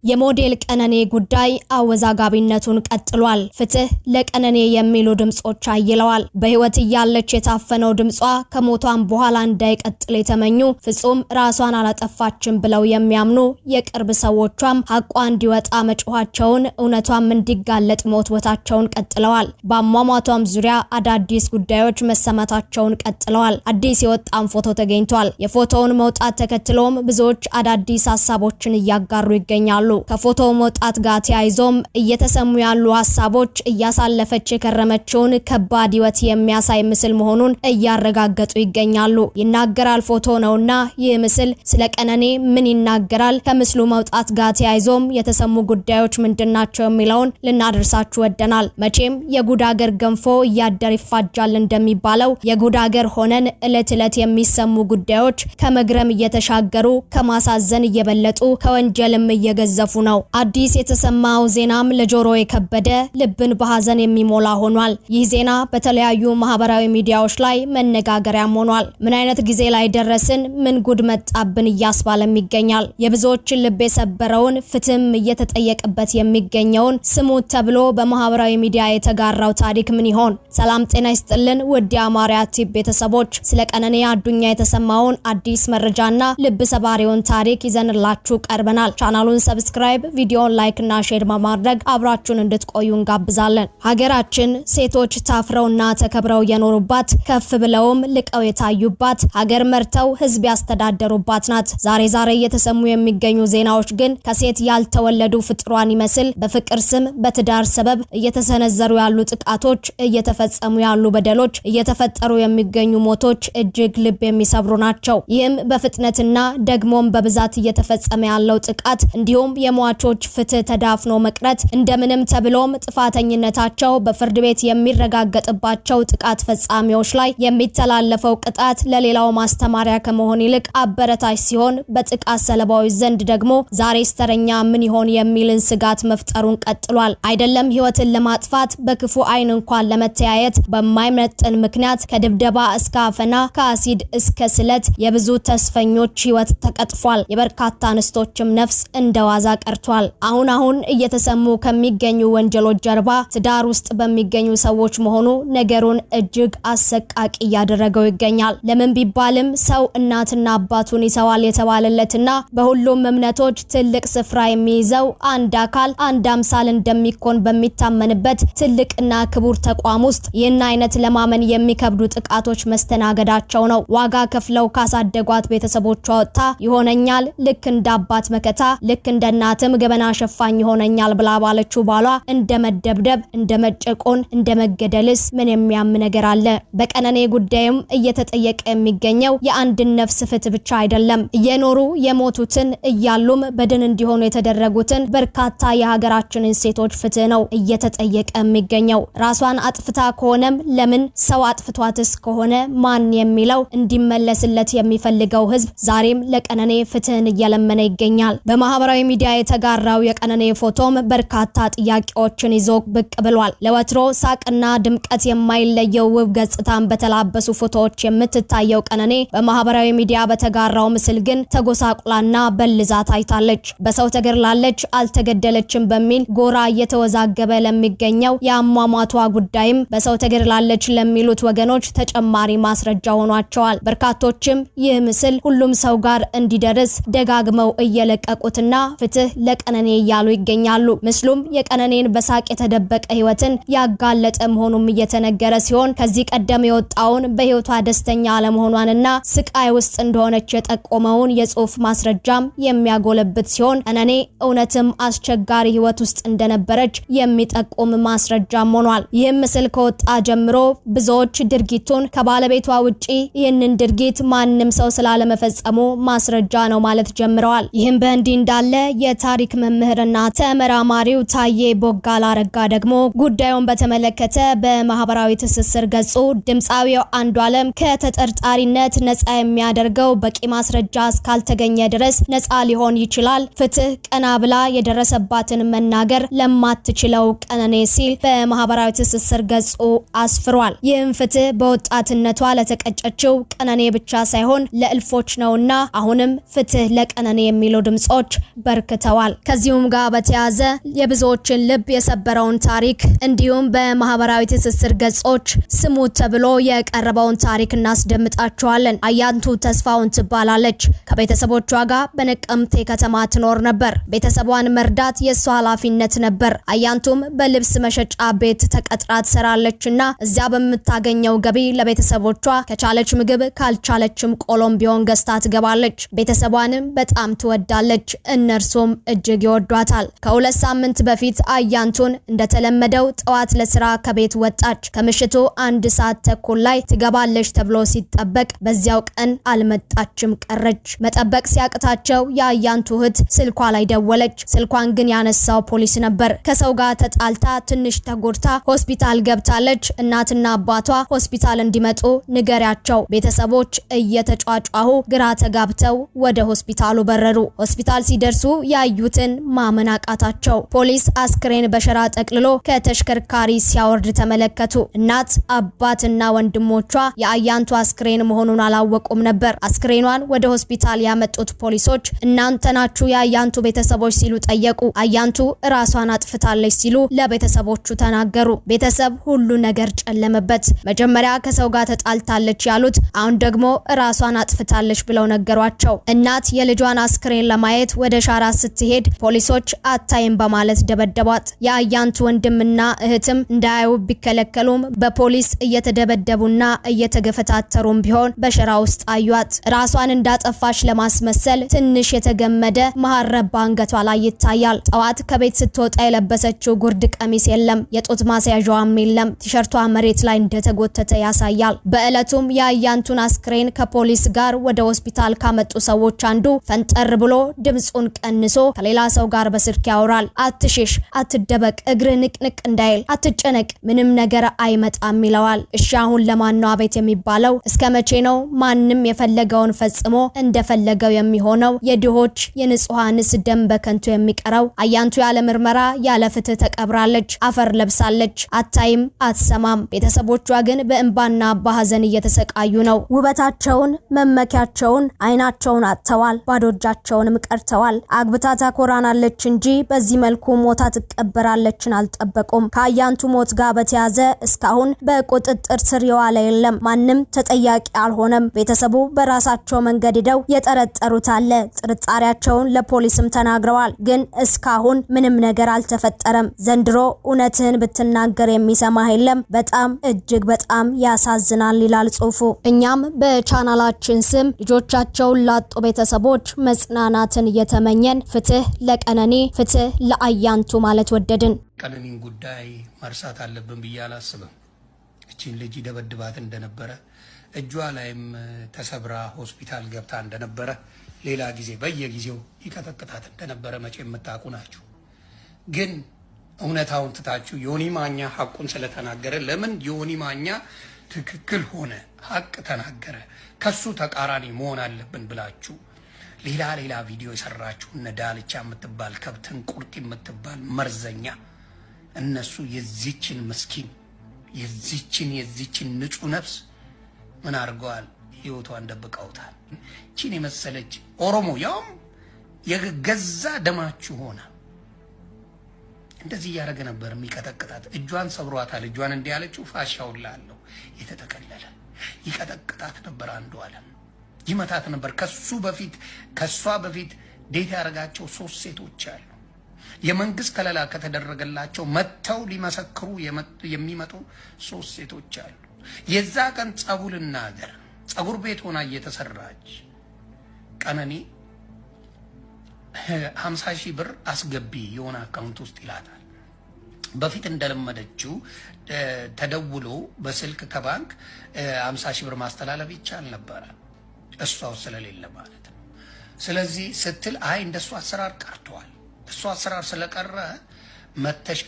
የሞዴል ቀነኔ ጉዳይ አወዛጋቢነቱን ቀጥሏል። ፍትህ ለቀነኔ የሚሉ ድምጾች አይለዋል። በህይወት እያለች የታፈነው ድምጿ ከሞቷን በኋላ እንዳይቀጥል የተመኙ ፍጹም ራሷን አላጠፋችም ብለው የሚያምኑ የቅርብ ሰዎቿም ሐቋ እንዲወጣ መጮኻቸውን እውነቷም እንዲጋለጥ መወትወታቸውን ቀጥለዋል። በአሟሟቷም ዙሪያ አዳዲስ ጉዳዮች መሰማታቸውን ቀጥለዋል። አዲስ የወጣም ፎቶ ተገኝቷል። የፎቶውን መውጣት ተከትሎም ብዙዎች አዳዲስ ሐሳቦችን እያጋሩ ይገኛሉ። ከፎቶው መውጣት ጋር ተያይዞም እየተሰሙ ያሉ ሐሳቦች እያሳለፈች የከረመችውን ከባድ ህይወት የሚያሳይ ምስል መሆኑን እያረጋገጡ ይገኛሉ። ይናገራል ፎቶ ነውና ይህ ምስል ስለ ቀነኔ ምን ይናገራል? ከምስሉ መውጣት ጋር ተያይዞም የተሰሙ ጉዳዮች ምንድናቸው የሚለውን ልናደርሳችሁ ወደናል። መቼም የጉድ ሀገር ገንፎ እያደር ይፋጃል እንደሚባለው የጉድ ሀገር ሆነን እለት እለት የሚሰሙ ጉዳዮች ከመግረም እየተሻገሩ ከማሳዘን እየበለጡ ከወንጀልም እየገዘፉ ነው። አዲስ የተሰማው ዜናም ለጆሮ የከበደ ልብን በሐዘን የሚሞላ ሆኗል። ይህ ዜና በተለያዩ ማህበራዊ ሚዲያዎች ላይ መነጋገሪያም ሆኗል። ምን አይነት ጊዜ ላይ ደረስን? ምን ጉድ መጣብን እያስባለም ይገኛል። የብዙዎችን ልብ የሰበረውን ፍትህም እየተጠየቀበት የሚገኘውን ስሙ ተብሎ በማህበራዊ ሚዲያ የተጋራው ታሪክ ምን ይሆን? ሰላም ጤና ይስጥልን ውድ የአማርያ ቲቪ ቤተሰቦች፣ ስለ ቀነኔ አዱኛ የተሰማውን አዲስ መረጃና ልብ ሰባሪውን ታሪክ ይዘንላችሁ ቀርበናል። ቻናሉን ሰብስክራይብ፣ ቪዲዮን ላይክ እና ሼር በማድረግ አብራችሁን እንድትቆዩ እንጋብዛለን። ሀገራችን ሴቶች ታፍረውና ተከብረው የኖሩባት ከፍ ብለውም ልቀው የታዩባት ሀገር መርተው ህዝብ ያስተዳደሩባት ናት። ዛሬ እየተሰሙ የሚገኙ ዜናዎች ግን ከሴት ያልተወለዱ ፍጥሯን ይመስል በፍቅር ስም በትዳር ሰበብ እየተሰነዘሩ ያሉ ጥቃቶች፣ እየተፈጸሙ ያሉ በደሎች፣ እየተፈጠሩ የሚገኙ ሞቶች እጅግ ልብ የሚሰብሩ ናቸው። ይህም በፍጥነትና ደግሞም በብዛት እየተፈጸመ ያለው ጥቃት እንዲሁም የሟቾች ፍትህ ተዳፍኖ መቅረት እንደምንም ተብሎም ጥፋተኝነታቸው በፍርድ ቤት የሚረጋገጥባቸው ጥቃት ፈጻሚዎች ላይ የሚተላለፈው ቅጣት ለሌላው ማስተማሪያ ከመሆን ይልቅ አበረታች ሲሆን፣ በጥቃት ሰለባዎች ዘንድ ደግሞ ዛሬስ ተረኛ ምን ይሆን የሚልን ስጋት መፍጠሩን ቀጥሏል። አይደለም ህይወትን ለማጥፋት በክፉ አይን እንኳን ለመተያየት በማይመጥን ምክንያት ከድብደባ እስከ አፈና ከአሲድ እስከ ስለት የብዙ ተስፈኞች ህይወት ተቀጥፏል። የበርካታ አንስቶችም ነፍስ እንደዋዛ ቀርቷል። አሁን እየተሰሙ ከሚገኙ ወንጀሎች ጀርባ ትዳር ውስጥ በሚገኙ ሰዎች መሆኑ ነገሩን እጅግ አሰቃቂ እያደረገው ይገኛል። ለምን ቢባልም ሰው እናትና አባቱን ይሰዋል የተባለለትና በሁሉም እምነቶች ትልቅ ስፍራ የሚይዘው አንድ አካል አንድ አምሳል እንደሚኮን በሚታመንበት ትልቅና ክቡር ተቋም ውስጥ ይህን አይነት ለማመን የሚከብዱ ጥቃቶች መስተናገዳቸው ነው። ዋጋ ከፍለው ካሳደጓት ቤተሰቦቿ ወጥታ ይሆነኛል ልክ እንደ አባት መከታ ልክ እንደ እናትም ገበና ሸፋኝ ይሆነኛል ብላ ባለችው ባሏ እንደ መደብደብ፣ እንደ መጨቆን፣ እንደ መገደልስ ምን የሚያም ነገር አለ? በቀነኔ ጉዳይም እየተጠየቀ የሚገኘው የአንድን ነፍስ ፍትህ ብቻ አይደለም። እየኖሩ የሞቱትን እያሉም በድን እንዲሆኑ የተደረጉትን በርካታ የሀገራችንን ሴቶች ፍትህ ነው እየተጠየቀ የሚገኘው። ራሷን አጥፍታ ከሆነም ለምን፣ ሰው አጥፍቷትስ ከሆነ ማን የሚለው እንዲመለስለት የሚፈልገው ህዝብ ዛሬም ለቀነኔ ፍትህን እየለመነ ይገኛል። በማህበራዊ ሚዲያ የተጋራው የቀነኔ ፎቶም በርካታ ጥያቄዎችን ይዞ ብቅ ብሏል። ለወትሮ ሳቅና ድምቀት የማይለየው ውብ ገጽታን በተላበሱ ፎቶዎች የምትታየው ቀነኔ በማህበራዊ ሚዲያ በተጋራው ምስል ግን ተጎሳቁላና በልዛ ታይታለች። በሰው ተገድላለች አልተገደለችም በሚል ጎራ እየተወዛገበ ለሚገኘው የአሟሟቷ ጉዳይም በሰው ተገድላለች ለሚሉት ወገኖች ተጨማሪ ማስረጃ ሆኗቸዋል። በርካቶችም ይህ ምስል ሁሉም ሰው ጋር እንዲደርስ ደጋግመው እየለቀቁትና ፍትህ ለቀነኔ እያሉ ይገኛሉ። ምስሉም የቀነኔን በሳቅ የተደበቀ ህይወትን ያጋለጠ መሆኑም እየተነገረ ሲሆን፣ ከዚህ ቀደም የወጣውን በህይወቷ ደስተኛ አለመሆኗንና ስቃይ ውስጥ እንደሆነች የጠቆመውን የጽሁፍ ማስረጃም የሚያጎለብት ሲሆን፣ ቀነኔ እውነትም አስቸጋሪ ህይወት ውስጥ እንደነበረች የሚጠቁም ማስረጃም ሆኗል። ይህም ምስል ከወጣ ጀምሮ ብዙዎች ድርጊቱን ከባለቤቷ ውጪ ይህንን ድርጊት ማንም ሰው ስላለመፈጸሙ ማስረጃ ነው ማለት ጀምረዋል። ይህም በእንዲህ እንዳለ የታሪክ መምህርና ተመራማሪው ታዬ ቦጋላ አረጋ ደግሞ ጉዳዩን በተመለከተ በማህበራዊ ትስስር ገጹ ድምጻዊው አንዱዓለም ከተጠርጣሪነት ነፃ የሚያደርገው በቂ ማስረጃ እስካልተገኘ ድረስ ነፃ ሊሆን ይችላል፣ ፍትህ ቀና ብላ የደረሰባትን መናገር ለማትችለው ቀነኔ ሲል በማህበራዊ ትስስር ገጹ አስፍሯል። ይህም ፍትህ በወጣትነቷ ለተቀጨችው ቀነኔ ብቻ ሳይሆን ለእልፎች ነውና አሁንም ፍትህ ለቀነኔ የሚሉ ድምጾች በርካታ አበርክተዋል። ከዚሁም ጋር በተያያዘ የብዙዎችን ልብ የሰበረውን ታሪክ እንዲሁም በማህበራዊ ትስስር ገጾች ስሙ ተብሎ የቀረበውን ታሪክ እናስደምጣቸዋለን። አያንቱ ተስፋውን ትባላለች። ከቤተሰቦቿ ጋር በነቀምቴ ከተማ ትኖር ነበር። ቤተሰቧን መርዳት የሷ ኃላፊነት ነበር። አያንቱም በልብስ መሸጫ ቤት ተቀጥራ ትሰራለችና እዚያ በምታገኘው ገቢ ለቤተሰቦቿ ከቻለች ምግብ ካልቻለችም ቆሎም ቢሆን ገዝታ ትገባለች። ቤተሰቧንም በጣም ትወዳለች። እነርሱም እጅግ ይወዷታል። ከሁለት ሳምንት በፊት አያንቱን እንደተለመደው ጠዋት ለስራ ከቤት ወጣች። ከምሽቱ 1 ሰዓት ተኩል ላይ ትገባለች ተብሎ ሲጠበቅ በዚያው ቀን አልመጣችም ቀረች። መጠበቅ ሲያቅታቸው የአያንቱ እህት ስልኳ ላይ ደወለች። ስልኳን ግን ያነሳው ፖሊስ ነበር። ከሰው ጋር ተጣልታ ትንሽ ተጎድታ ሆስፒታል ገብታለች። እናትና አባቷ ሆስፒታል እንዲመጡ ንገሪያቸው። ቤተሰቦች እየተጫጫሁ ግራ ተጋብተው ወደ ሆስፒታሉ በረሩ። ሆስፒታል ሲደርሱ ያዩትን ማመን አቃታቸው። ፖሊስ አስክሬን በሸራ ጠቅልሎ ከተሽከርካሪ ሲያወርድ ተመለከቱ። እናት አባትና ወንድሞቿ የአያንቱ አስክሬን መሆኑን አላወቁም ነበር። አስክሬኗን ወደ ሆስፒታል ያመጡት ፖሊሶች እናንተ ናችሁ የአያንቱ ቤተሰቦች ሲሉ ጠየቁ። አያንቱ ራሷን አጥፍታለች ሲሉ ለቤተሰቦቹ ተናገሩ። ቤተሰብ ሁሉ ነገር ጨለመበት። መጀመሪያ ከሰው ጋር ተጣልታለች ያሉት አሁን ደግሞ ራሷን አጥፍታለች ብለው ነገሯቸው። እናት የልጇን አስክሬን ለማየት ወደ ሻራ ስትሄድ ፖሊሶች አታይም በማለት ደበደቧት። የአያንቱ ወንድምና እህትም እንዳያዩ ቢከለከሉም በፖሊስ እየተደበደቡና እየተገፈታተሩም ቢሆን በሸራ ውስጥ አዩት። ራሷን እንዳጠፋች ለማስመሰል ትንሽ የተገመደ መሐረብ በአንገቷ ላይ ይታያል። ጠዋት ከቤት ስትወጣ የለበሰችው ጉርድ ቀሚስ የለም፣ የጡት ማስያዣዋም የለም። ቲሸርቷ መሬት ላይ እንደተጎተተ ያሳያል። በእለቱም የአያንቱን አስክሬን ከፖሊስ ጋር ወደ ሆስፒታል ካመጡ ሰዎች አንዱ ፈንጠር ብሎ ድምጹን ቀንሶ ከሌላ ሰው ጋር በስልክ ያወራል። አትሽሽ፣ አትደበቅ፣ እግር ንቅንቅ እንዳይል፣ አትጨነቅ፣ ምንም ነገር አይመጣም ይለዋል። እሺ አሁን ለማን ነው አቤት የሚባለው? እስከ መቼ ነው ማንም የፈለገውን ፈጽሞ እንደፈለገው የሚሆነው? የድሆች የንጹሃንስ ደም በከንቱ የሚቀረው? አያንቱ ያለ ምርመራ ያለ ፍትህ ተቀብራለች፣ አፈር ለብሳለች። አታይም፣ አትሰማም። ቤተሰቦቿ ግን በእንባና በሐዘን እየተሰቃዩ ነው። ውበታቸውን፣ መመኪያቸውን፣ አይናቸውን አጥተዋል። ባዶ እጃቸውንም ቀርተዋል። አግብታ ታኮራናለች እንጂ በዚህ መልኩ ሞታ ትቀበራለችን አልጠበቁም። ከአያንቱ ሞት ጋር በተያዘ እስካሁን በቁጥጥር ስር የዋለ የለም። ማንም ተጠያቂ አልሆነም። ቤተሰቡ በራሳቸው መንገድ ሄደው የጠረጠሩት አለ። ጥርጣሬያቸውን ለፖሊስም ተናግረዋል። ግን እስካሁን ምንም ነገር አልተፈጠረም። ዘንድሮ እውነትህን ብትናገር የሚሰማህ የለም። በጣም እጅግ በጣም ያሳዝናል ይላል ጽሁፉ። እኛም በቻናላችን ስም ልጆቻቸውን ላጡ ቤተሰቦች መጽናናትን እየተመኘን ፍትህ ለቀነኒ፣ ፍትህ ለአያንቱ ማለት ወደድን። ቀነኒን ጉዳይ መርሳት አለብን ብዬ አላስብም። እቺን ልጅ ደበድባት እንደነበረ እጇ ላይም ተሰብራ ሆስፒታል ገብታ እንደነበረ ሌላ ጊዜ በየጊዜው ይቀጠቅጣት እንደነበረ መቼ የምታውቁ ናችሁ። ግን እውነታውን ትታችሁ ዮኒ ማኛ ሐቁን ስለተናገረ ለምን ዮኒ ማኛ ትክክል ሆነ ሐቅ ተናገረ ከሱ ተቃራኒ መሆን አለብን ብላችሁ ሌላ ቪዲዮ የሰራችሁ እነ ዳልቻ የምትባል ከብትን ቁርጥ የምትባል መርዘኛ እነሱ የዚችን ምስኪን የዚችን ንጹህ ነፍስ ምን አድርገዋል? ህይወቷን ደብቀውታል። እቺን የመሰለች ኦሮሞ ያውም የገዛ ደማችሁ ሆነ እንደዚህ ያደረገ ነበር የሚቀጠቅጣት። እጇን ሰብሯታል። እጇን እንዲህ ያለችው ፋሻውላለሁ የተጠቀለለ ይቀጠቅጣት ነበር። አንዱ ዓለም ይመታት ነበር። ከሷ በፊት ዴት ያደረጋቸው 3 ሴቶች አሉ። የመንግስት ከለላ ከተደረገላቸው መተው ሊመሰክሩ የሚመጡ 3 ሴቶች አሉ። የዛ ቀን ጸጉልና ሀገር ጸጉር ቤት ሆና እየተሰራች ቀነኒ 50,000 ብር አስገቢ የሆነ አካውንት ውስጥ ይላታል። በፊት እንደለመደችው ተደውሎ በስልክ ከባንክ 50,000 ብር ማስተላለፍ ይቻል ነበር፣ እሷው ስለሌለ ማለት ነው። ስለዚህ ስትል አይ እንደሱ አሰራር ቀርቷል። እሱ አሰራር ስለቀረ መተሽ